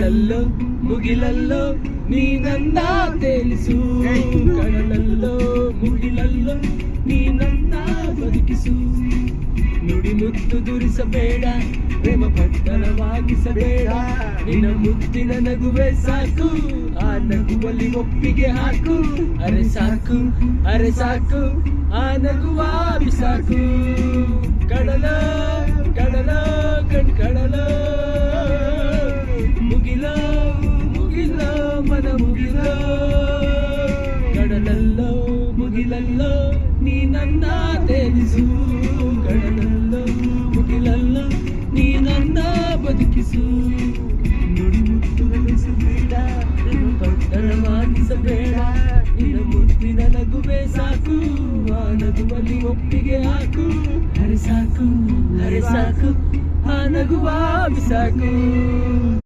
ಕಡಲಲ್ಲೋ ಮುಗಿಲಲ್ಲೋ ನೀ ನನ್ನ ತೇಲಿಸು, ಕಡಲಲ್ಲೋ ಮುಗಿಲಲ್ಲೋ ನೀ ನನ್ನ ಬದುಕಿಸು. ನುಡಿ ಮುತ್ತು ದುರಿಸಬೇಡ, ಪ್ರೇಮ ಪಟ್ಟಣವಾಗಿಸಬೇಡ, ನಿನ್ನ ಮುತ್ತಿನ ನಗುವೆ ಸಾಕು, ಆ ನಗುವಲ್ಲಿ ಒಪ್ಪಿಗೆ ಹಾಕು. ಅರೆ ಸಾಕು ಅರೆ ಸಾಕು ಆ ನಗುವ ಬಿಸಾಕು. ಕಡಲ ಕಡಲ ಕಡಲ ಮುಗಿಲ ಮುಗಿಲ ಮನ ಮುಗಿಲ, ಕಡಲಲ್ಲೋ ಮುಗಿಲಲ್ಲೋ ನೀ ನನ್ನ ತೇಲಿಸು, ಕಡಲಲ್ಲೋ ಮುಗಿಲಲ್ಲೋ ನೀ ನನ್ನ ಬದುಕಿಸು. ನುಡಿ ಮುತ್ತುಗಳಿಸಬೇಡ, ಪಟ್ಟಣವಾಗಿಸಬೇಡ, ನಿನ್ನ ಮುತ್ತಿನ ನಗುವೆ ಸಾಕು, ಆ ನಗುವಲ್ಲಿ ಒಪ್ಪಿಗೆ ಹಾಕು. ಹರೆ ಸಾಕು ಆ ನಗುವ ಬಿಸಾಕು.